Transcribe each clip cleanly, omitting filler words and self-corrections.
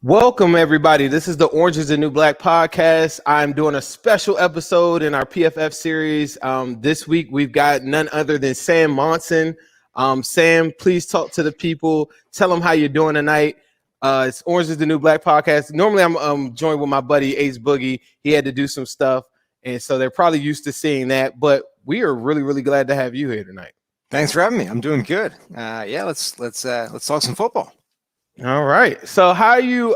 Welcome, everybody. This is the Orange is the New Black podcast. I'm doing a special episode in our PFF series. This week, we've got none other than Sam Monson. Sam, please talk to the people. Tell them how you're doing tonight. It's Orange is the New Black podcast. Normally, I'm joined with my buddy, Ace Boogie. He had to do some stuff, and so they're probably used to seeing that. But we are really, really glad to have you here tonight. Thanks for having me. I'm doing good. Let's talk some football. All right. So how are you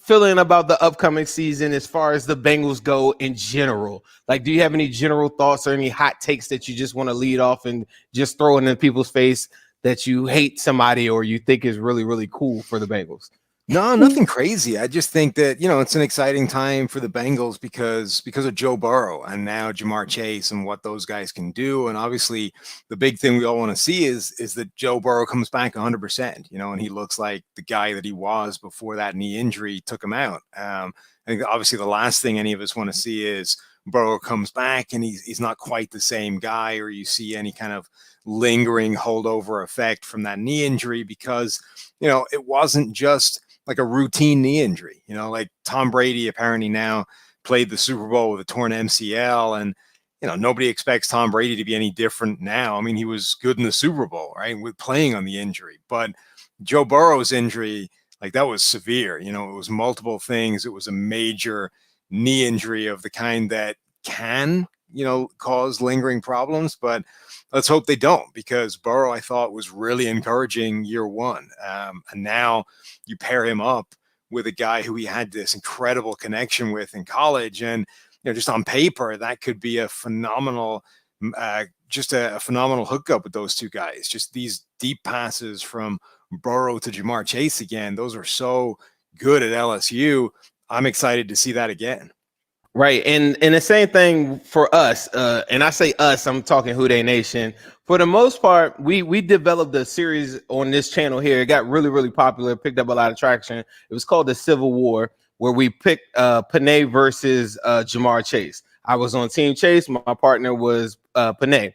feeling about the upcoming season as far as the Bengals go in general? Like, do you have any general thoughts or any hot takes that you just want to lead off and just throw in people's face that you hate somebody or you think is really, really cool for the Bengals? No, nothing crazy. I just think that, it's an exciting time for the Bengals because of Joe Burrow and now Jamar Chase and what those guys can do. And obviously the big thing we all want to see is that Joe Burrow comes back 100%, and he looks like the guy that he was before that knee injury took him out. I think obviously the last thing any of us want to see is Burrow comes back and he's not quite the same guy, or you see any kind of lingering holdover effect from that knee injury because, it wasn't just like a routine knee injury, like Tom Brady apparently now played the Super Bowl with a torn MCL, and nobody expects Tom Brady to be any different now. I mean, he was good in the Super Bowl, right, with playing on the injury, but Joe Burrow's injury, like, that was severe. It was multiple things. It was a major knee injury of the kind that can, cause lingering problems, but let's hope they don't, because Burrow, I thought, was really encouraging year one. And now you pair him up with a guy who he had this incredible connection with in college. And, just on paper, that could be a phenomenal, a phenomenal hookup with those two guys. Just these deep passes from Burrow to Jamar Chase again. Those are so good at LSU. I'm excited to see that again. Right. And the same thing for us. And I say us, I'm talking Who Dey Nation. For the most part, we developed a series on this channel here. It got really, really popular, picked up a lot of traction. It was called The Civil War, where we picked Panay versus Jamar Chase. I was on Team Chase. My partner was Panay.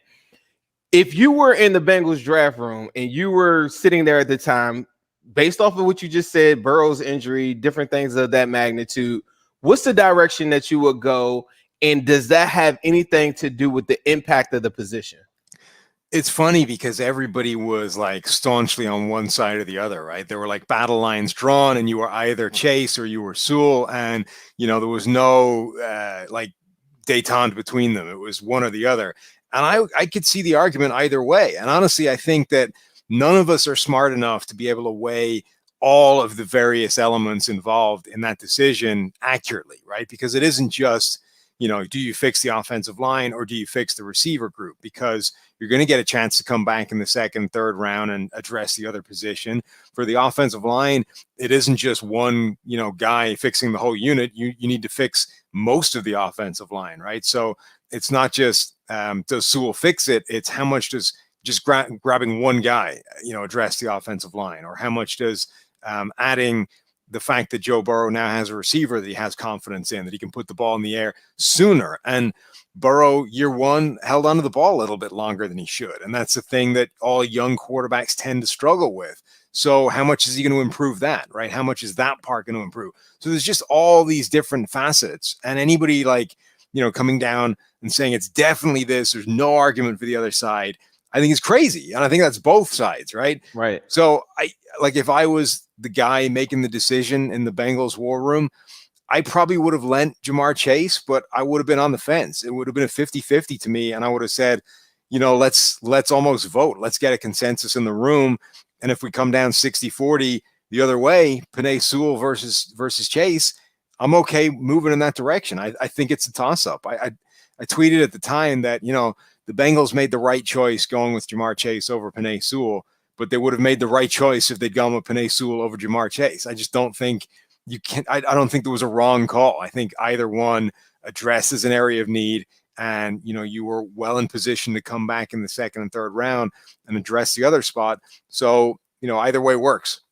If you were in the Bengals draft room and you were sitting there at the time, based off of what you just said, Burrow's injury, different things of that magnitude, what's the direction that you would go? And does that have anything to do with the impact of the position? It's funny because everybody was like staunchly on one side or the other, right? There were like battle lines drawn and you were either Chase or you were Sewell. And, there was no like détente between them. It was one or the other. And I could see the argument either way. And honestly, I think that none of us are smart enough to be able to weigh all of the various elements involved in that decision accurately, right? Because it isn't just, do you fix the offensive line or do you fix the receiver group? Because you're going to get a chance to come back in the second, third round and address the other position. For the offensive line, it isn't just one, guy fixing the whole unit. You need to fix most of the offensive line, right? So it's not just does Sewell fix it? It's how much does just grabbing one guy, address the offensive line, or how much does adding the fact that Joe Burrow now has a receiver that he has confidence in, that he can put the ball in the air sooner. And Burrow, year one, held onto the ball a little bit longer than he should. And that's the thing that all young quarterbacks tend to struggle with. So how much is he going to improve that, right? How much is that part going to improve? So there's just all these different facets. And anybody coming down and saying it's definitely this, there's no argument for the other side, I think is crazy. And I think that's both sides, right? Right. So if I was the guy making the decision in the Bengals war room, I probably would have lent Jamar Chase, but I would have been on the fence. It would have been a 50-50 to me. And I would have said, let's almost vote. Let's get a consensus in the room. And if we come down 60-40 the other way, Panay Sewell versus Chase, I'm okay moving in that direction. I think it's a toss-up. I tweeted at the time that, the Bengals made the right choice going with Jamar Chase over Panay Sewell, but they would have made the right choice if they'd gone with Panay Sewell over Jamar Chase. I just don't think you can. I don't think there was a wrong call. I think either one addresses an area of need, and you were well in position to come back in the second and third round and address the other spot. So either way works.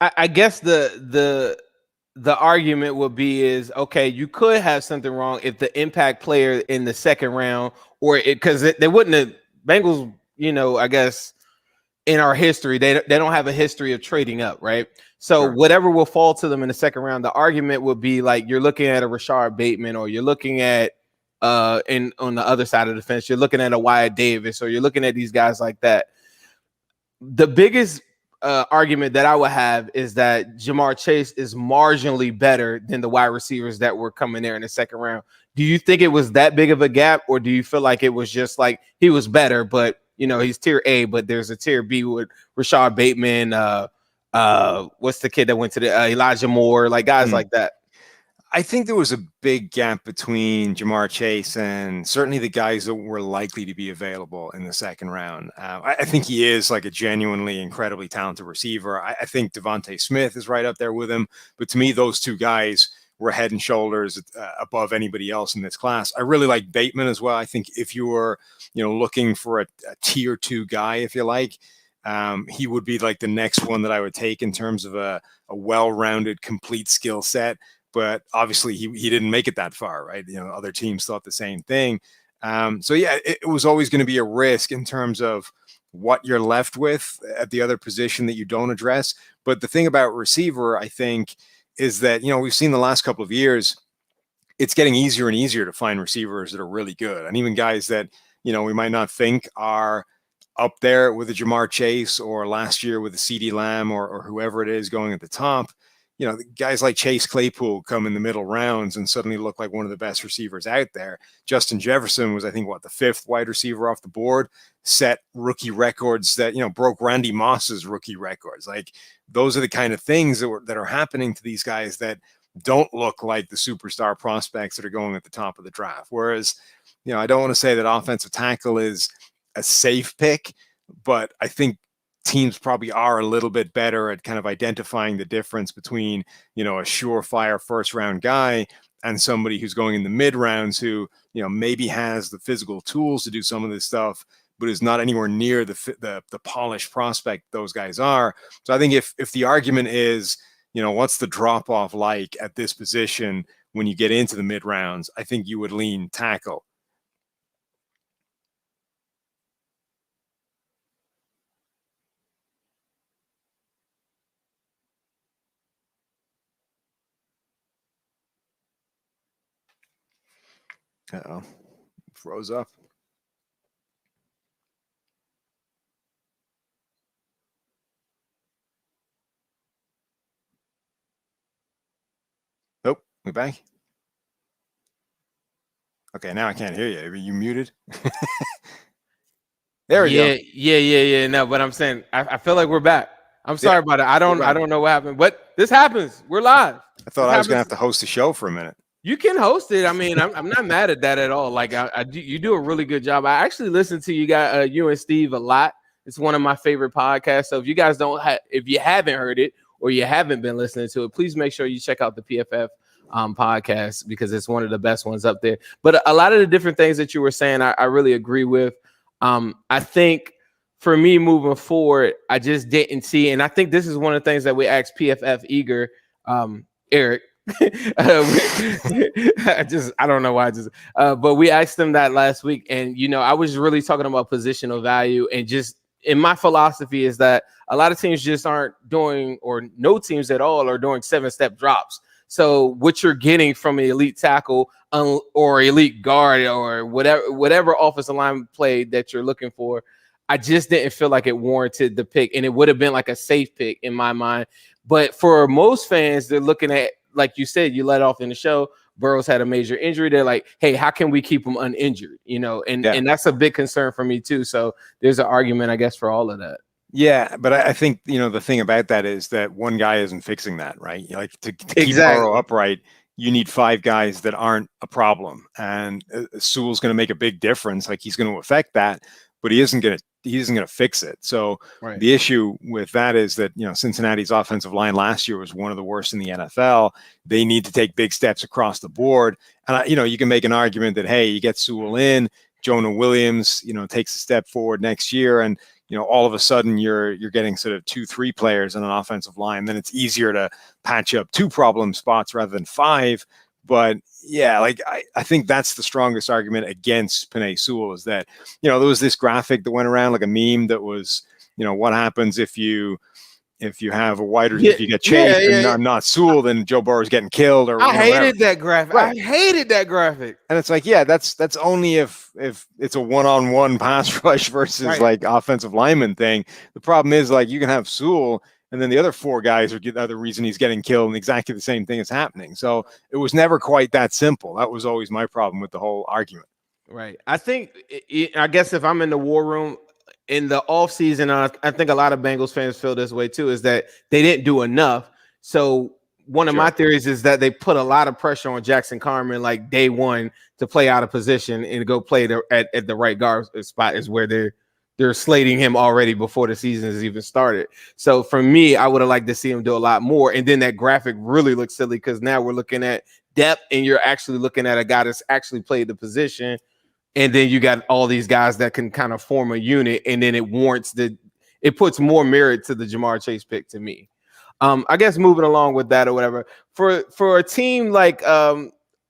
I guess the argument would be is, okay, you could have something wrong if the impact player in the second round, or because they wouldn't have Bengals, I guess in our history, they don't have a history of trading up, right? So Sure. whatever will fall to them in the second round, the argument would be like you're looking at a Rashard Bateman, or you're looking at on the other side of the fence, you're looking at a Wyatt Davis, or you're looking at these guys like that. The biggest argument that I would have is that Jamar Chase is marginally better than the wide receivers that were coming there in the second round. Do you think it was that big of a gap, or do you feel like it was just like he was better, but he's tier A, but there's a tier B with Rashard Bateman, what's the kid that went to the Elijah Moore, like guys like that? I think there was a big gap between Jamar Chase and certainly the guys that were likely to be available in the second round. I think he is like a genuinely incredibly talented receiver. I think Devontae Smith is right up there with him. But to me, those two guys were head and shoulders above anybody else in this class. I really like Bateman as well. I think if you were, looking for a tier 2 guy, if you like, he would be like the next one that I would take in terms of a well-rounded, complete skill set. But obviously he didn't make it that far, right? Other teams thought the same thing. So yeah, it was always going to be a risk in terms of what you're left with at the other position that you don't address. But the thing about receiver, I think, is that, we've seen the last couple of years, it's getting easier and easier to find receivers that are really good. And even guys that, we might not think are up there with a Jamar Chase, or last year with a CeeDee Lamb, or whoever it is going at the top. Guys like Chase Claypool come in the middle rounds and suddenly look like one of the best receivers out there. Justin Jefferson was, I think, the 5th wide receiver off the board, set rookie records that, broke Randy Moss's rookie records. Like, those are the kind of things that are happening to these guys that don't look like the superstar prospects that are going at the top of the draft. Whereas, I don't want to say that offensive tackle is a safe pick, but I think teams probably are a little bit better at kind of identifying the difference between, a surefire first round guy and somebody who's going in the mid rounds who, maybe has the physical tools to do some of this stuff, but is not anywhere near the polished prospect those guys are. So I think if the argument is, what's the drop off like at this position when you get into the mid rounds, I think you would lean tackle. Uh-oh, froze up. Nope, we back. Okay, now I can't hear you. Are you muted? There we go. Yeah. No, but I'm saying I feel like we're back. I'm sorry about it. I don't know what happened, but this happens. We're live. I thought I was gonna have to host the show for a minute. You can host it. I mean, I'm not mad at that at all. Like you do a really good job. I actually listen to you and Steve a lot. It's one of my favorite podcasts. So if you guys if you haven't heard it or you haven't been listening to it, please make sure you check out the PFF podcast, because it's one of the best ones up there. But a lot of the different things that you were saying, I really agree with. I think for me moving forward, I just didn't see, and I think this is one of the things that we asked PFF Eager, Eric. I don't know why but we asked them that last week, and I was really talking about positional value, and just in my philosophy is that a lot of teams just aren't doing, or no teams at all are doing 7-step drops. So what you're getting from an elite tackle or elite guard or whatever offensive line play that you're looking for, I just didn't feel like it warranted the pick, and it would have been like a safe pick in my mind. But for most fans, they're looking at, like you said, you let off in the show, Burrow's had a major injury. They're like, hey, how can we keep him uninjured? And that's a big concern for me too. So there's an argument, I guess, for all of that. Yeah, but I think, the thing about that is that one guy isn't fixing that, right? Like to keep Burrow upright, you need 5 guys that aren't a problem. And Sewell's going to make a big difference. Like, he's going to affect that, but he isn't going to fix it. So The issue with that is that, Cincinnati's offensive line last year was one of the worst in the NFL. They need to take big steps across the board. And, you can make an argument that, hey, you get Sewell in, Jonah Williams, takes a step forward next year, and all of a sudden you're getting sort of 2-3 players in an offensive line. Then it's easier to patch up 2 problem spots rather than 5. But yeah, like I think that's the strongest argument against Penei Sewell, is that, there was this graphic that went around, like a meme that was, what happens if you have a wider, Yeah, if you get chased and not Sewell, then Joe Burrow's getting killed, or I hated whatever. that graphic. Right. I hated that graphic. And it's like, yeah, that's only if it's a one-on-one pass rush versus like offensive lineman thing. The problem is, like, you can have Sewell, and then the other four guys are the other reason he's getting killed, and exactly the same thing is happening. So it was never quite that simple. That was always my problem with the whole argument. Right. I think, I guess if I'm in the war room in the offseason, I think a lot of Bengals fans feel this way too, is that they didn't do enough. So one of my theories is that they put a lot of pressure on Jackson Carman, like day one, to play out of position and go play at the right guard spot, is where they're slating him already before the season has even started. So for me, I would have liked to see him do a lot more. And then that graphic really looks silly because now we're looking at depth and you're actually looking at a guy that's actually played the position. And then you got all these guys that can kind of form a unit, and then it puts more merit to the Jamar Chase pick to me. I guess moving along with that or whatever, for a team like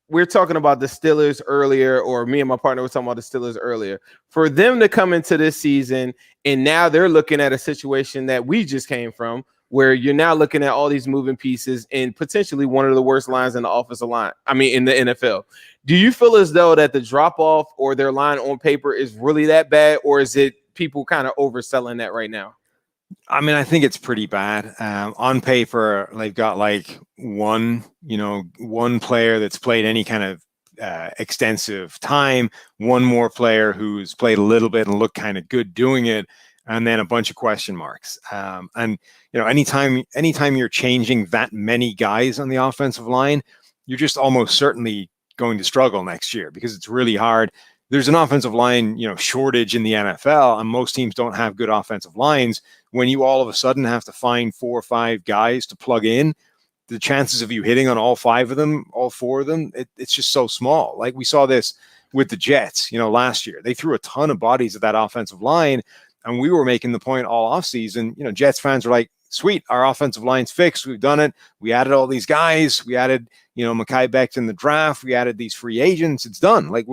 we're talking about the Steelers earlier, or me and my partner were talking about the Steelers earlier, for them to come into this season and now they're looking at a situation that we just came from, where you're now looking at all these moving pieces and potentially one of the worst lines in the offensive line. I mean, in the NFL. Do you feel as though that the drop off or their line on paper is really that bad, or is it people kind of overselling that right now? I mean, I think it's pretty bad. On paper, they've got like one player that's played any kind of extensive time, one more player who's played a little bit and looked kind of good doing it, and then a bunch of question marks. And anytime you're changing that many guys on the offensive line, you're just almost certainly going to struggle next year, because it's really hard. There's an offensive line, shortage in the NFL, and most teams don't have good offensive lines. When you all of a sudden have to find 4 or 5 guys to plug in, the chances of you hitting on all 5 of them, all 4 of them, it's just so small. Like we saw this with the Jets, last year. They threw a ton of bodies at that offensive line, and we were making the point all offseason. Jets fans were like, sweet, our offensive line's fixed. We've done it. We added all these guys. We added, Mekhi Becton in the draft. We added these free agents. It's done. Like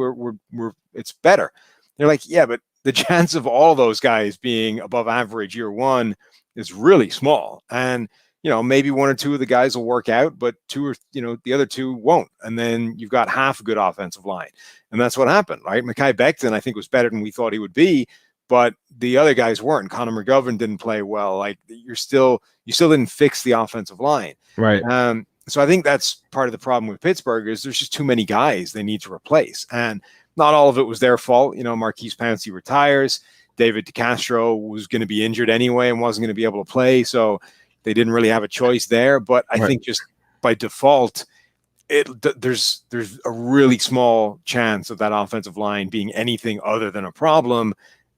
it's better. They're like, yeah, but the chance of all those guys being above average year one is really small. And, maybe 1 or 2 of the guys will work out, but 2 or, the other 2 won't. And then you've got half a good offensive line. And that's what happened, right? Mekhi Becton, I think, was better than we thought he would be, but the other guys weren't. Connor McGovern didn't play well. Like you still didn't fix the offensive line. Right. So I think that's part of the problem with Pittsburgh, is there's just too many guys they need to replace. And not all of it was their fault. Marquise Pouncey retires. David DeCastro was going to be injured anyway and wasn't going to be able to play. So they didn't really have a choice there. But I think just by default, there's a really small chance of that offensive line being anything other than a problem.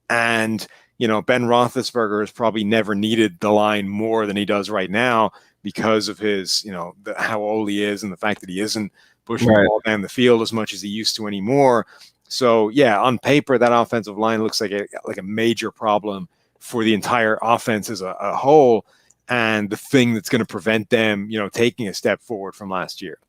And, Ben Roethlisberger has probably never needed the line more than he does right now, because of his, how old he is and the fact that he isn't pushing the ball down the field as much as he used to anymore. So, yeah, on paper, that offensive line looks like a major problem for the entire offense as a whole, and the thing that's going to prevent them, taking a step forward from last year.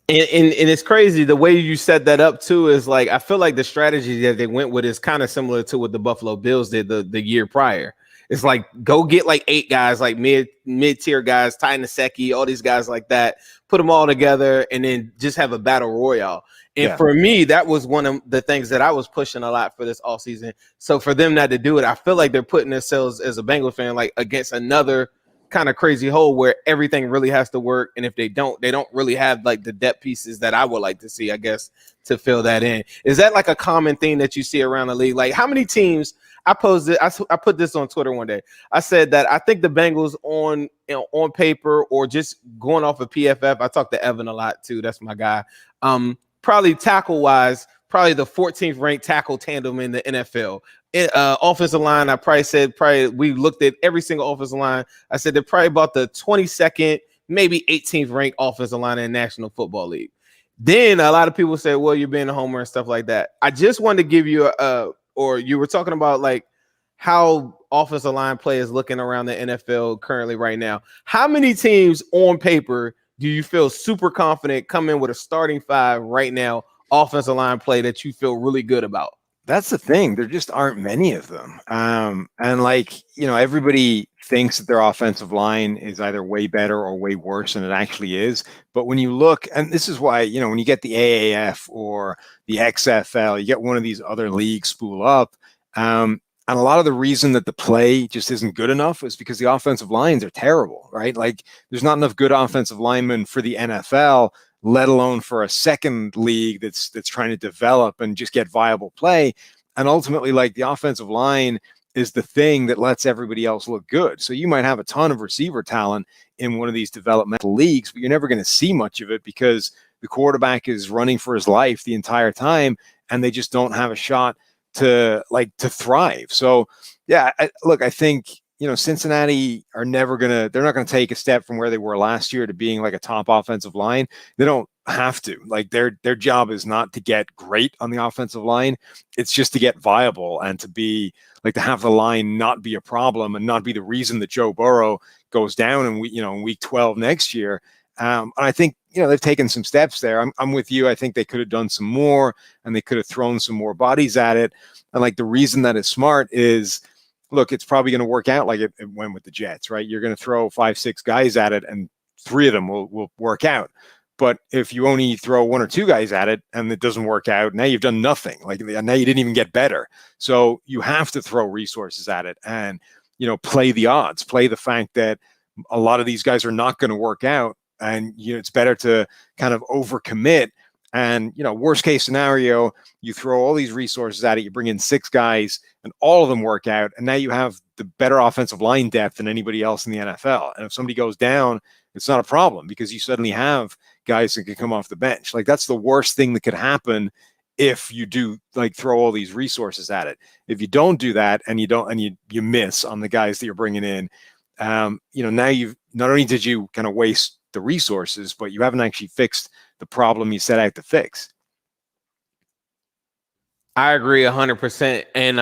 And it's crazy the way you set that up too. Is like, I feel like the strategy that they went with is kind of similar to what the Buffalo Bills did the year prior. It's like, go get like 8 guys, like mid-tier guys, Ty Nsekhe, all these guys like that, put them all together, and then just have a battle royale. And for me, that was one of the things that I was pushing a lot for this offseason. So for them not to do it, I feel like they're putting themselves, as a Bengals fan, like against another kind of crazy hole where everything really has to work. And if they don't really have like the depth pieces that I would like to see, I guess, to fill that in. Is that like a common thing that you see around the league? Like, how many teams? I put this on Twitter one day. I said that I think the Bengals on paper, or just going off of PFF, I talk to Evan a lot too. That's my guy. Probably tackle wise, probably the 14th ranked tackle tandem in the NFL. Offensive line, I said we looked at every single offensive line. I said they're probably about the 22nd, maybe 18th ranked offensive line in the National Football League. Then a lot of people say, well, you're being a homer and stuff like that. I just wanted to give you or you were talking about like how offensive line play is looking around the NFL currently right now. How many teams on paper do you feel super confident come in with a starting 5 right now, offensive line play, that you feel really good about? That's the thing. There just aren't many of them. And like, everybody thinks that their offensive line is either way better or way worse than it actually is. But when you look, and this is why, when you get the AAF or the XFL, you get one of these other leagues spool up. And a lot of the reason that the play just isn't good enough is because the offensive lines are terrible, right? Like there's not enough good offensive linemen for the NFL, let alone for a second league that's trying to develop and just get viable play. And ultimately, like the offensive line is the thing that lets everybody else look good. So you might have a ton of receiver talent in one of these developmental leagues, but you're never going to see much of it because the quarterback is running for his life the entire time and they just don't have a shot to thrive. So yeah, I think Cincinnati are they're not going to take a step from where they were last year to being like a top offensive line. They don't have to. Like their job is not to get great on the offensive line. It's just to get viable and to be like to have the line not be a problem and not be the reason that Joe Burrow goes down in week 12 next year. And I think they've taken some steps there. I'm with you. I think they could have done some more and they could have thrown some more bodies at it. And like the reason that is smart is, look, it's probably going to work out like it went with the Jets, right? You're going to throw 5-6 guys at it and 3 of them will work out. But if you only throw 1 or 2 guys at it and it doesn't work out, now you've done nothing. Like now you didn't even get better. So you have to throw resources at it and, play the odds, play the fact that a lot of these guys are not going to work out. And it's better to kind of overcommit. And worst case scenario, you throw all these resources at it, you bring in 6 guys, and all of them work out, and now you have the better offensive line depth than anybody else in the NFL. And if somebody goes down, it's not a problem because you suddenly have guys that can come off the bench. Like that's the worst thing that could happen if you do like throw all these resources at it. If you don't do that and you miss on the guys that you're bringing in, now you've not only did you kind of waste the resources, but you haven't actually fixed the problem you set out to fix. I agree 100%. And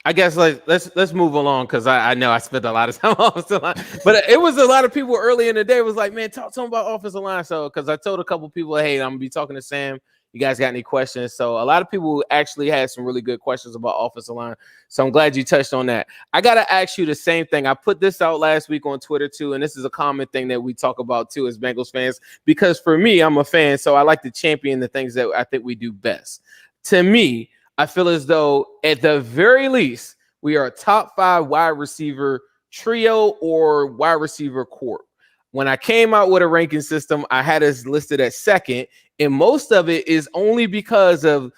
I guess let's move along because I know I spent a lot of time on offensive line, but it was a lot of people early in the day was like, man, talk to them about offensive line. So because I told a couple people, hey, I'm gonna be talking to Sam. You guys got any questions? So a lot of people actually had some really good questions about offensive line. So I'm glad you touched on that. I got to ask you the same thing. I put this out last week on Twitter too, and this is a common thing that we talk about too as Bengals fans, because for me, I'm a fan, so I like to champion the things that I think we do best. To me, I feel as though at the very least, we are a top 5 wide receiver trio or wide receiver corps. When I came out with a ranking system, I had us listed at second, and most of it is only because of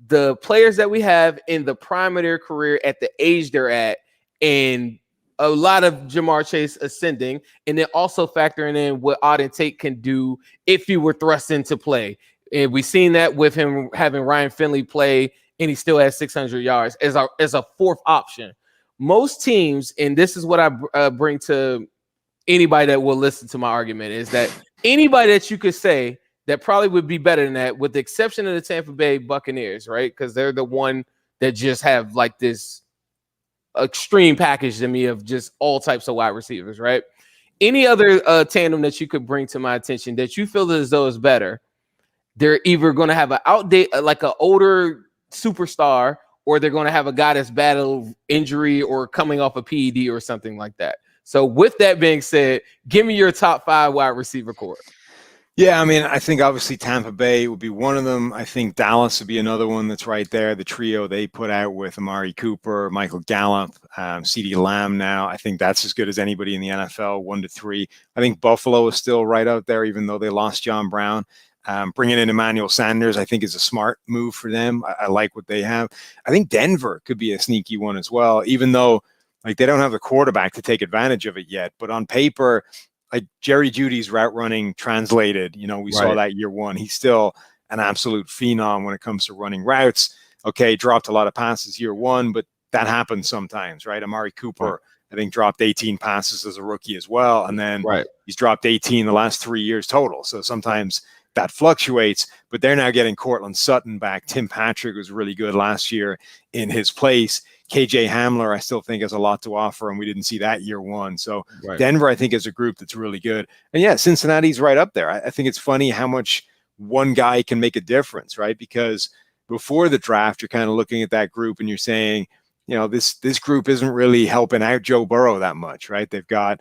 the players that we have in the prime of their career at the age they're at, and a lot of Jamar Chase ascending, and then also factoring in what Auden Tate can do if he were thrust into play. And we've seen that with him having Ryan Finley play, and he still has 600 yards as a 4th option. Most teams, and this is what I bring to anybody that will listen to my argument, is that anybody that you could say that probably would be better than that, with the exception of the Tampa Bay Buccaneers, right? Because they're the one that just have like this extreme package to me of just all types of wide receivers, right? Any other tandem that you could bring to my attention that you feel as though is better, they're either going to have an like an older superstar, or they're going to have a guy that's battled injury or coming off a PED or something like that. So with that being said, give me your top 5 wide receiver corps. Yeah, I mean, I think obviously Tampa Bay would be one of them. I think Dallas would be another one that's right there. The trio they put out with Amari Cooper, Michael Gallup, CeeDee Lamb now. I think that's as good as anybody in the NFL, 1 to 3. I think Buffalo is still right out there, even though they lost John Brown. Bringing in Emmanuel Sanders, I think, is a smart move for them. I like what they have. I think Denver could be a sneaky one as well, even though like they don't have the quarterback to take advantage of it yet. But on paper, like Jerry Jeudy's route running translated, we saw that year 1. He's still an absolute phenom when it comes to running routes. Okay, dropped a lot of passes year 1, but that happens sometimes, right? Amari Cooper, I think, dropped 18 passes as a rookie as well. And then he's dropped 18 the last 3 years total. So sometimes that fluctuates, but they're now getting Cortland Sutton back. Tim Patrick was really good last year in his place. KJ Hamler, I still think, has a lot to offer, and we didn't see that year 1. So Denver, I think, is a group that's really good. And yeah, Cincinnati's right up there. I think it's funny how much one guy can make a difference, right? Because before the draft, you're kind of looking at that group and you're saying, this group isn't really helping out Joe Burrow that much, right? They've got,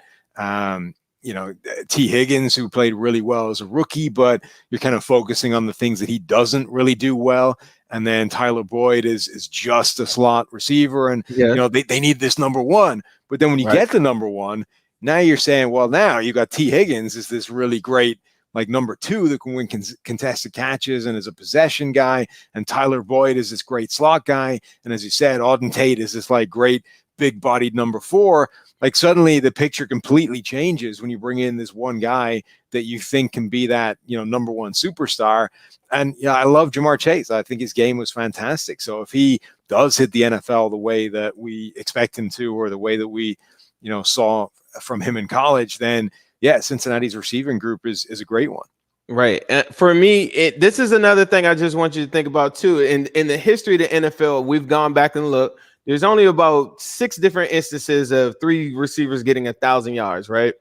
T. Higgins, who played really well as a rookie, but you're kind of focusing on the things that he doesn't really do well. And then Tyler Boyd is just a slot receiver, and they need this number one. But then when you get the number one, now you're saying, well, now you got T. Higgins is this really great like number two that can win contested catches and is a possession guy, and Tyler Boyd is this great slot guy, and as you said, Auden Tate is this like great big-bodied number four. Like suddenly the picture completely changes when you bring in this one guy that you think can be that, number one superstar. And I love Jamar Chase. I think his game was fantastic. So if he does hit the NFL the way that we expect him to, or the way that we, saw from him in college, then Cincinnati's receiving group is a great one. Right. For me, this is another thing I just want you to think about too. In the history of the NFL, we've gone back and looked. There's only about 6 different instances of 3 receivers getting 1,000 yards, right?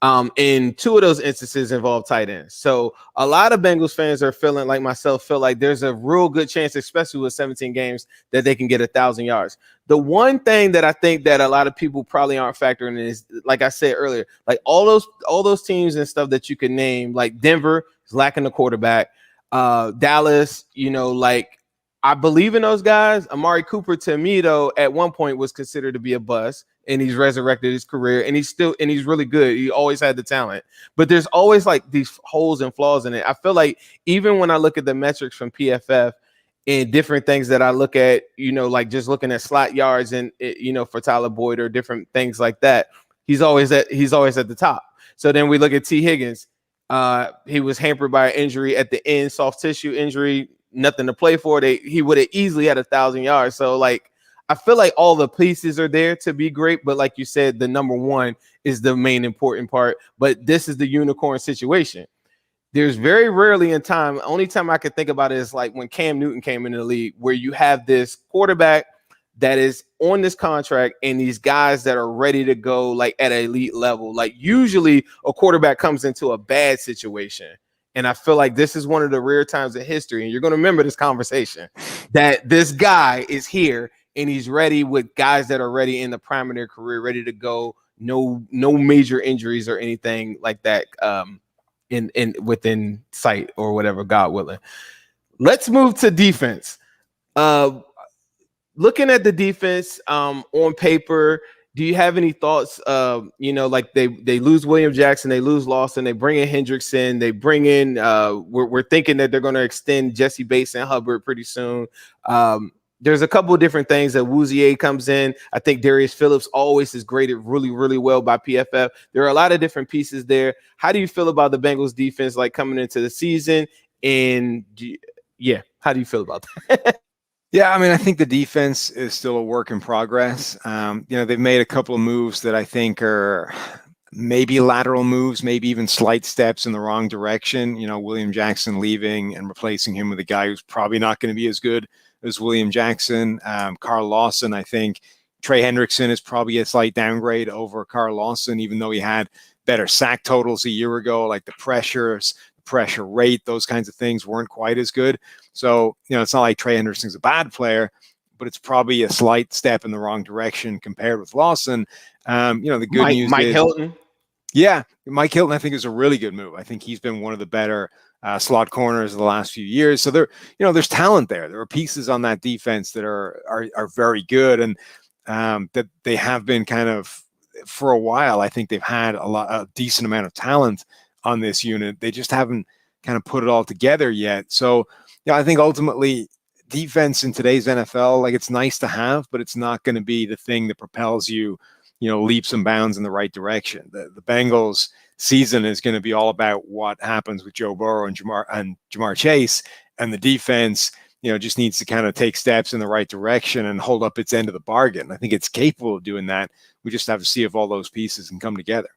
And 2 of those instances involve tight ends. So a lot of Bengals fans are feeling like myself, feel like there's a real good chance, especially with 17 games, that they can get 1,000 yards. The one thing that I think that a lot of people probably aren't factoring in is, like I said earlier, like all those teams and stuff that you can name, like Denver is lacking the quarterback, Dallas, I believe in those guys. Amari Cooper, to me, though, at one point was considered to be a bust, and he's resurrected his career, and he's really good. He always had the talent, but there's always like these holes and flaws in it. I feel like even when I look at the metrics from PFF and different things that I look at, like just looking at slot yards and for Tyler Boyd or different things like that, he's always at the top. So then we look at T. Higgins. He was hampered by an injury at the end, soft tissue injury. Nothing to play for. He would have easily had 1,000 yards. So like, I feel like all the pieces are there to be great, but like you said, the number one is the main important part. But this is the unicorn situation. There's very rarely in time. Only time I can think about it is like when Cam Newton came into the league, where you have this quarterback that is on this contract and these guys that are ready to go like at an elite level. Like usually a quarterback comes into a bad situation. And I feel like this is one of the rare times in history, and you're going to remember this conversation, that this guy is here and he's ready with guys that are ready in the prime of their career, ready to go. No major injuries or anything like that in within sight or whatever, God willing. Let's move to defense. Looking at the defense on paper, do you have any thoughts? Like they lose William Jackson, they lose Lawson, they bring in Hendrickson, they bring in. We're thinking that they're going to extend Jesse Bates and Hubbard pretty soon. There's a couple of different things that Wouzier comes in. I think Darius Phillips always is graded really, really well by PFF. There are a lot of different pieces there. How do you feel about the Bengals defense, like coming into the season? And how do you feel about that? Yeah, I mean, I think the defense is still a work in progress. They've made a couple of moves that I think are maybe lateral moves, maybe even slight steps in the wrong direction. William Jackson leaving and replacing him with a guy who's probably not going to be as good as William Jackson. Carl Lawson, I think Trey Hendrickson is probably a slight downgrade over Carl Lawson, even though he had better sack totals a year ago, like the pressure rate, those kinds of things weren't quite as good. So, it's not like Trey Hendrickson's a bad player, but it's probably a slight step in the wrong direction compared with Lawson. The good news Mike is Hilton. Yeah, Mike Hilton, I think, is a really good move. I think he's been one of the better slot corners of the last few years. So there's talent there. There are pieces on that defense that are very good, and that they have been kind of for a while. I think they've had a decent amount of talent on this unit. They just haven't kind of put it all together yet. So, I think ultimately defense in today's NFL, like, it's nice to have, but it's not going to be the thing that propels you, leaps and bounds in the right direction. The Bengals season is going to be all about what happens with Joe Burrow and Jamar Chase, and the defense, just needs to kind of take steps in the right direction and hold up its end of the bargain. I think it's capable of doing that. We just have to see if all those pieces can come together.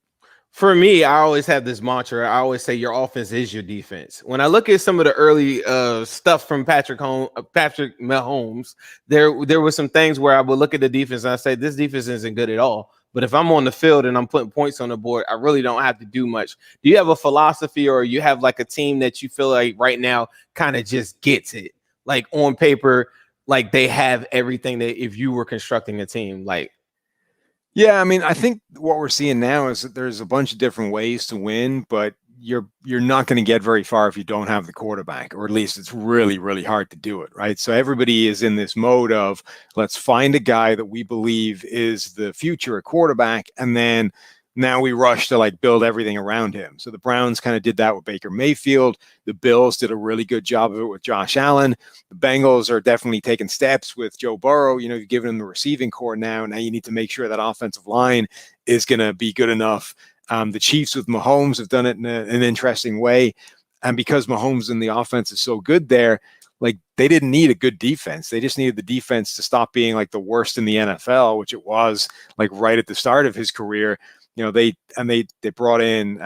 For me, I always have this mantra. I always say your offense is your defense. When I look at some of the early stuff from Patrick Mahomes, there were some things where I would look at the defense and I say, this defense isn't good at all. But if I'm on the field and I'm putting points on the board, I really don't have to do much. Do you have a philosophy, or you have like a team that you feel like right now kind of just gets it? like on paper, like they have everything that if you were constructing a team, like. Yeah, I mean, I think what we're seeing now is that there's a bunch of different ways to win, but you're not going to get very far if you don't have the quarterback, or at least it's really, really hard to do it, right? So everybody is in this mode of let's find a guy that we believe is the future at quarterback, and then now we rush to like build everything around him. So the Browns kind of did that with Baker Mayfield. The Bills did a really good job of it with Josh Allen. The Bengals are definitely taking steps with Joe Burrow. You know, you've given him the receiving core now. Now you need to make sure that offensive line is going to be good enough. The Chiefs with Mahomes have done it in an interesting way. And because Mahomes in the offense is so good there, like they didn't need a good defense. They just needed the defense to stop being like the worst in the NFL, which it was like right at the start of his career. You know, they brought in,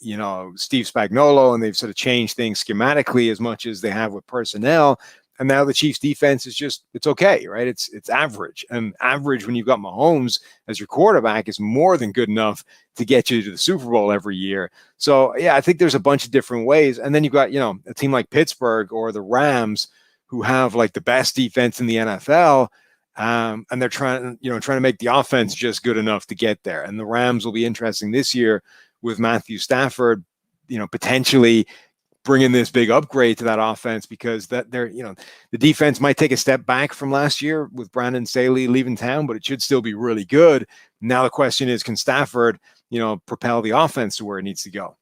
you know, Steve Spagnuolo, and they've sort of changed things schematically as much as they have with personnel. And now the Chiefs defense is just, it's okay, right? It's average. And average when you've got Mahomes as your quarterback is more than good enough to get you to the Super Bowl every year. So, yeah, I think there's a bunch of different ways. And then you've got, you know, a team like Pittsburgh or the Rams who have like the best defense in the NFL. And they're trying to make the offense just good enough to get there. And the Rams will be interesting this year with Matthew Stafford, you know, potentially bringing this big upgrade to that offense, because that they're, you know, the defense might take a step back from last year with Brandon Staley leaving town, but it should still be really good. Now the question is, can Stafford, you know, propel the offense to where it needs to go?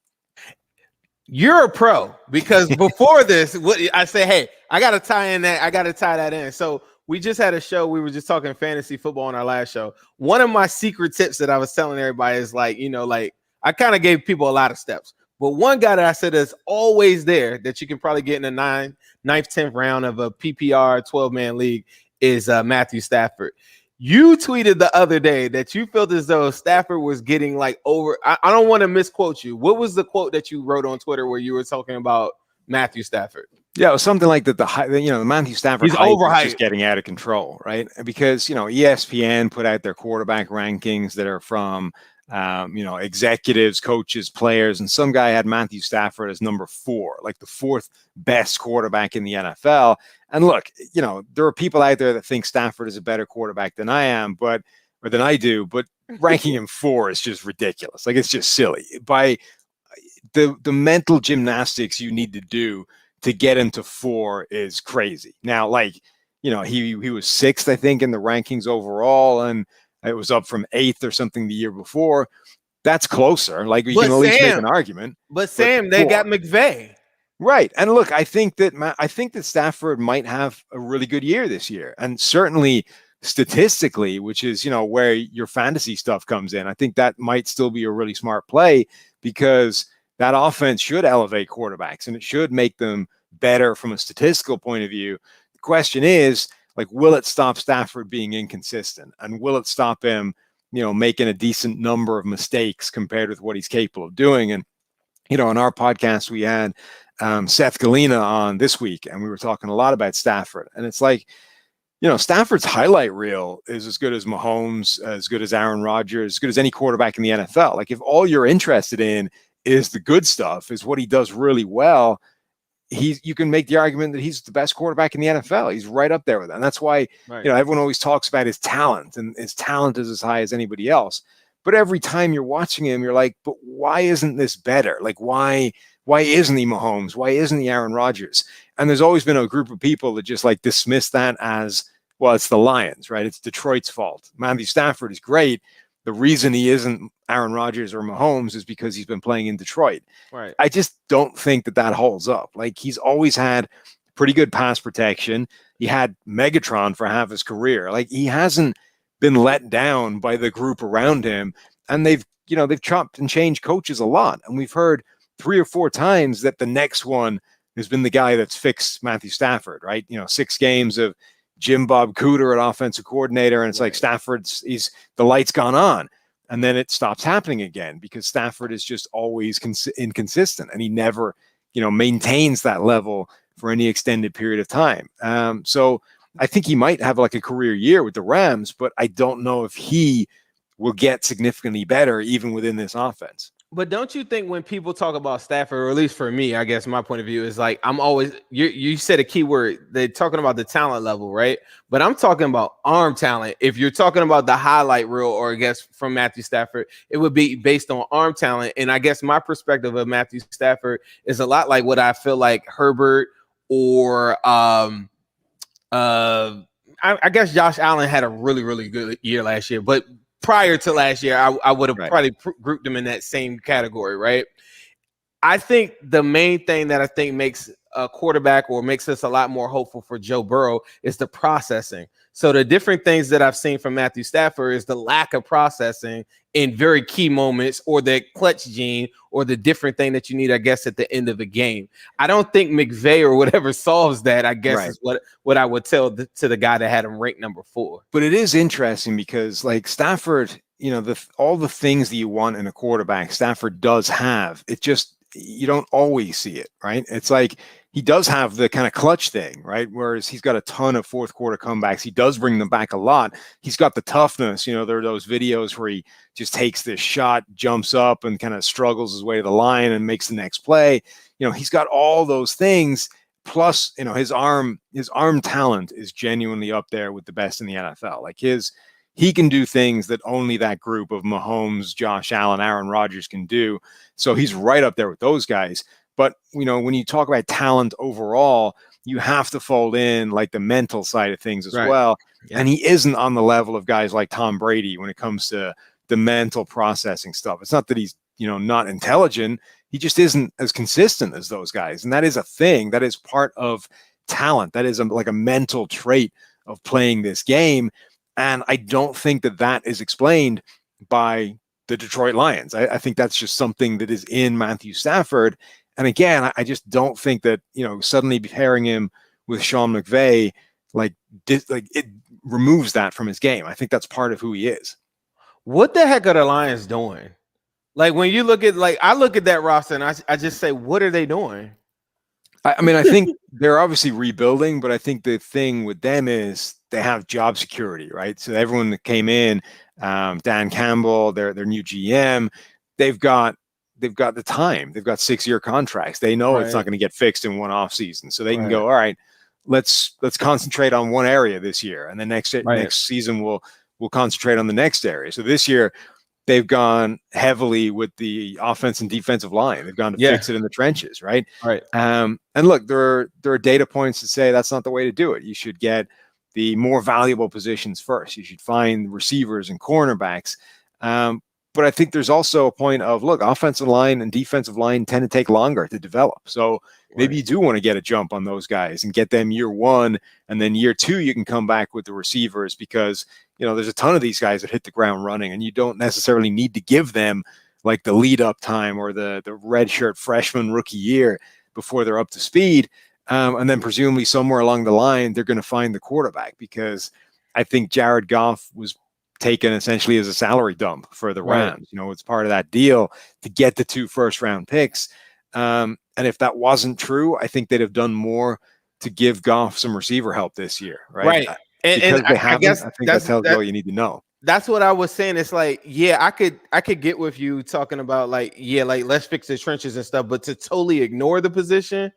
You're a pro, because before this, I say, hey, I got to tie that in. So we just had a show. We were just talking fantasy football on our last show. One of my secret tips that I was telling everybody is like, you know, like I kind of gave people a lot of steps, but one guy that I said is always there that you can probably get in the ninth, 10th round of a PPR 12-man league is Matthew Stafford. You tweeted the other day that you felt as though Stafford was getting like over. I don't want to misquote you. What was the quote that you wrote on Twitter where you were talking about Matthew Stafford? Yeah, it was something like that. The Matthew Stafford hype is just getting out of control, right? Because, you know, ESPN put out their quarterback rankings that are from, you know, executives, coaches, players, and some guy had Matthew Stafford as number 4, like the 4th best quarterback in the NFL. And look, you know, there are people out there that think Stafford is a better quarterback than than I do, but ranking him 4 is just ridiculous. Like, it's just silly. By the mental gymnastics you need to do to get him to 4 is crazy. Now, like, you know, he was 6th, I think, in the rankings overall, and it was up from 8th or something the year before. That's closer. Like, you can at least make an argument. But Sam, they got McVay. Right. And look, I think that Stafford might have a really good year this year. And certainly statistically, which is, you know, where your fantasy stuff comes in, I think that might still be a really smart play, because that offense should elevate quarterbacks and it should make them better from a statistical point of view. The question is, like, will it stop Stafford being inconsistent? And will it stop him, you know, making a decent number of mistakes compared with what he's capable of doing? And, you know, on our podcast, we had Seth Galina on this week, and we were talking a lot about Stafford. And it's like, you know, Stafford's highlight reel is as good as Mahomes, as good as Aaron Rodgers, as good as any quarterback in the NFL. Like, if all you're interested in is the good stuff, is what he does really well, you can make the argument that he's the best quarterback in the NFL. He's right up there with that. And that's why, you know, everyone always talks about his talent, and his talent is as high as anybody else. But every time you're watching him, you're like, but why isn't this better? Like, why isn't he Mahomes? Why isn't he Aaron Rodgers? And there's always been a group of people that just like dismiss that as, well, it's the Lions, right? It's Detroit's fault. Matthew Stafford is great. The reason he isn't Aaron Rodgers or Mahomes is because he's been playing in Detroit. Right. I just don't think that holds up. Like, he's always had pretty good pass protection. He had Megatron for half his career. Like, he hasn't been let down by the group around him. And they've chopped and changed coaches a lot. And we've heard 3 or 4 times that the next one has been the guy that's fixed Matthew Stafford, right? You know, 6 games of Jim Bob Cooter at offensive coordinator, and it's like Stafford's, the light's gone on, and then it stops happening again because Stafford is just always inconsistent, and he never, you know, maintains that level for any extended period of time. So I think he might have like a career year with the Rams, but I don't know if he will get significantly better even within this offense. But don't you think when people talk about Stafford, or at least for me, I guess my point of view is like I'm always you said a key word. They're talking about the talent level, right? But I'm talking about arm talent. If you're talking about the highlight reel, or I guess from Matthew Stafford, it would be based on arm talent. And I guess my perspective of Matthew Stafford is a lot like what I feel like Herbert or I guess Josh Allen had a really, really good year last year, but prior to last year, I would have probably grouped them in that same category, right? I think the main thing that I think makes a quarterback or makes us a lot more hopeful for Joe Burrow is the processing. So the different things that I've seen from Matthew Stafford is the lack of processing in very key moments, or the clutch gene, or the different thing that you need, I guess, at the end of the game. I don't think McVay or whatever solves that, I guess, is what I would tell to the guy that had him ranked number 4. But it is interesting because, like, Stafford, all the things that you want in a quarterback, Stafford does have. It just, you don't always see it, right? It's like he does have the kind of clutch thing, right? Whereas he's got a ton of fourth quarter comebacks. He does bring them back a lot. He's got the toughness. There are those videos where he just takes this shot, jumps up, and kind of struggles his way to the line and makes the next play. He's got all those things. Plus, his arm talent is genuinely up there with the best in the NFL. Like he can do things that only that group of Mahomes, Josh Allen, Aaron Rodgers can do. So he's right up there with those guys. But, when you talk about talent overall, you have to fold in like the mental side of things as well. Yeah. And he isn't on the level of guys like Tom Brady when it comes to the mental processing stuff. It's not that he's, not intelligent. He just isn't as consistent as those guys. And that is a thing. That is part of talent. That is like a mental trait of playing this game. And I don't think that is explained by the Detroit Lions. I think that's just something that is in Matthew Stafford. And again, I just don't think that, suddenly pairing him with Sean McVay, like it removes that from his game. I think that's part of who he is. What the heck are the Lions doing? Like, when you look at, I look at that roster and I just say, what are they doing? I mean, I think they're obviously rebuilding, but I think the thing with them is they have job security, right? So everyone that came in, Dan Campbell, their new GM, they've got the time. They've got 6-year contracts. They know it's not going to get fixed in one off season, so they can go, all right, let's concentrate on one area this year, and the next season we'll concentrate on the next area. So this year they've gone heavily with the offense and defensive line. They've gone to fix it in the trenches, right? Right. And look, there are data points that say that's not the way to do it. You should get the more valuable positions first. You should find receivers and cornerbacks. But I think there's also a point of, look, offensive line and defensive line tend to take longer to develop. So maybe you do want to get a jump on those guys and get them year 1, and then year 2 you can come back with the receivers, because there's a ton of these guys that hit the ground running, and you don't necessarily need to give them like the lead up time or the redshirt freshman rookie year before they're up to speed. And then presumably somewhere along the line they're going to find the quarterback, because I think Jared Goff was taken essentially as a salary dump for the Rams. It's part of that deal to get the 2 first-round picks. And if that wasn't true, I think they'd have done more to give Goff some receiver help this year, right? And they haven't. I think that tells you all you need to know. That's what I was saying. It's like, I could get with you talking about like let's fix the trenches and stuff, but to totally ignore the position,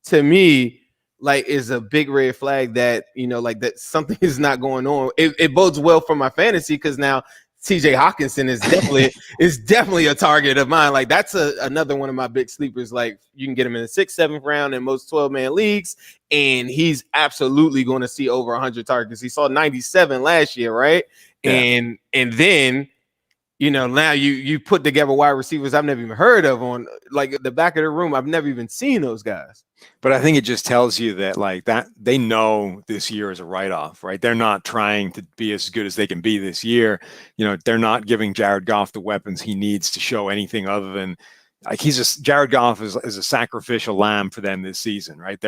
to me, like, is a big red flag that, like, that something is not going on. It bodes well for my fantasy, because now TJ Hawkinson is definitely a target of mine. Like, that's another one of my big sleepers. Like, you can get him in the 6th, 7th round in most 12-man leagues, and he's absolutely going to see over 100 targets. He saw 97 last year, right? Yeah. And then, now you put together wide receivers I've never even heard of on, like, the back of the room. I've never even seen those guys. But I think it just tells you that, like, that they know this year is a write-off, right? They're not trying to be as good as they can be this year. They're not giving Jared Goff the weapons he needs to show anything other than, like, Jared Goff is a sacrificial lamb for them this season, right?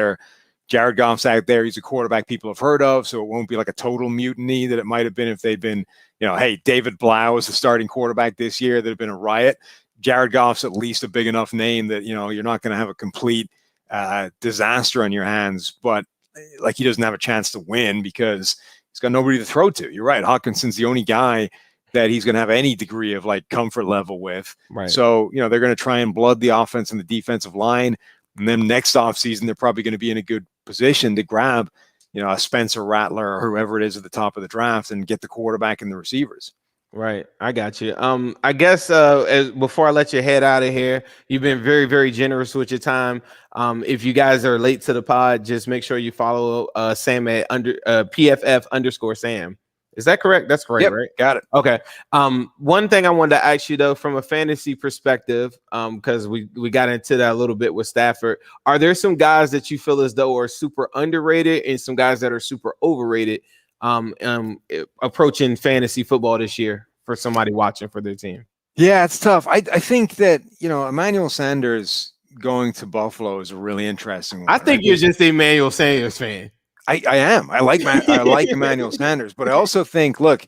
Jared Goff's out there. He's a quarterback people have heard of, so it won't be like a total mutiny that it might have been if they'd been, hey, David Blau is the starting quarterback this year. There'd have been a riot. Jared Goff's at least a big enough name that, you're not going to have a complete disaster on your hands, but like, he doesn't have a chance to win because he's got nobody to throw to. You're right. Hawkinson's the only guy that he's going to have any degree of like comfort level with. Right. So, they're going to try and blood the offense and the defensive line. And then next offseason, they're probably going to be in a good position to grab, a Spencer Rattler or whoever it is at the top of the draft and get the quarterback and the receivers. Right. I got you. I guess before I let you head out of here, you've been very, very generous with your time. If you guys are late to the pod, just make sure you follow Sam at PFF_Sam. Is that correct? That's correct, yep, right? Got it. Okay. One thing I wanted to ask you though, from a fantasy perspective, because we got into that a little bit with Stafford. Are there some guys that you feel as though are super underrated and some guys that are super overrated approaching fantasy football this year for somebody watching for their team? Yeah, it's tough. I think that, Emmanuel Sanders going to Buffalo is a really interesting one. I think you're just an Emmanuel Sanders fan. I am. I like Emmanuel Sanders, but I also think, look,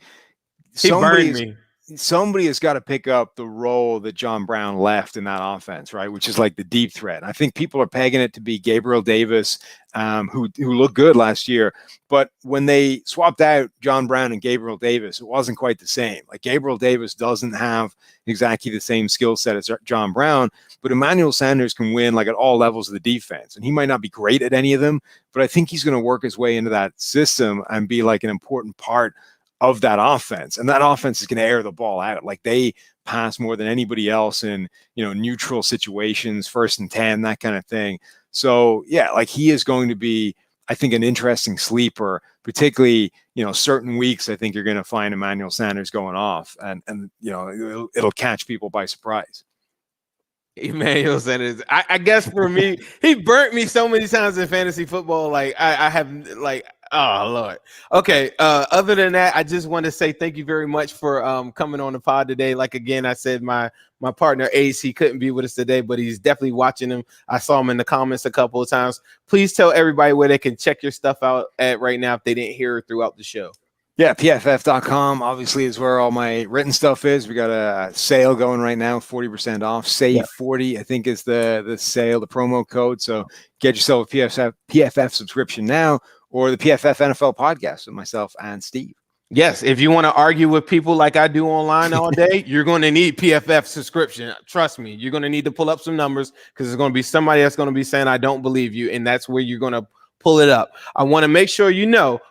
somebody has got to pick up the role that John Brown left in that offense, right? Which is like the deep threat. I think people are pegging it to be Gabriel Davis, who looked good last year. But when they swapped out John Brown and Gabriel Davis, it wasn't quite the same. Like Gabriel Davis doesn't have exactly the same skill set as John Brown, but Emmanuel Sanders can win like at all levels of the defense. And he might not be great at any of them, but I think he's going to work his way into that system and be like an important part of that offense. And that offense is going to air the ball out. Like they pass more than anybody else in, neutral situations, 1st and 10, that kind of thing. So yeah, like he is going to be, I think, an interesting sleeper, particularly, certain weeks. I think you're going to find Emmanuel Sanders going off and it'll catch people by surprise. Emmanuel Sanders. I guess for me, he burnt me so many times in fantasy football. Like I have like, oh Lord. Okay. Other than that, I just want to say thank you very much for coming on the pod today. Like again, I said my partner Ace, he couldn't be with us today, but he's definitely watching him. I saw him in the comments a couple of times. Please tell everybody where they can check your stuff out at right now if they didn't hear it throughout the show. Yeah, PFF.com obviously is where all my written stuff is. We got a sale going right now, 40% off. Save 40, I think, is the sale, the promo code. So get yourself a PFF subscription now, or the PFF NFL podcast with myself and Steve. Yes, if you want to argue with people like I do online all day, you're going to need PFF subscription. Trust me, you're going to need to pull up some numbers because there's going to be somebody that's going to be saying, I don't believe you. And that's where you're going to pull it up. I want to make sure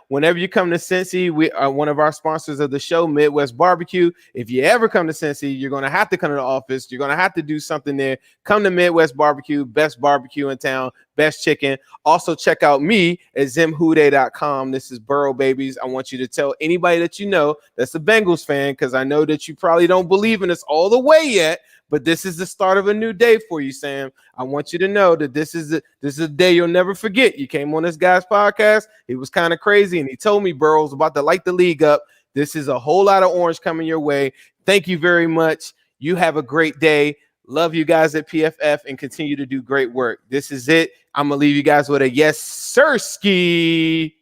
whenever you come to Cincy, we are one of our sponsors of the show, Midwest Barbecue. If you ever come to Cincy, you're going to have to come to the office. You're going to have to do something there. Come to Midwest Barbecue, best barbecue in town, best chicken. Also check out me at zimhude.com. This is Burrow Babies. I want you to tell anybody that you know that's a Bengals fan, because I know that you probably don't believe in us all the way yet, but this is the start of a new day for you, Sam. I want you to know that this is a day you'll never forget. You came on this guy's podcast. It was kind of crazy, and he told me Burrow's about to light the league up. This is a whole lot of orange coming your way. Thank you very much. You have a great day. Love you guys at PFF and continue to do great work. This is it. I'm going to leave you guys with a yes, sir, ski.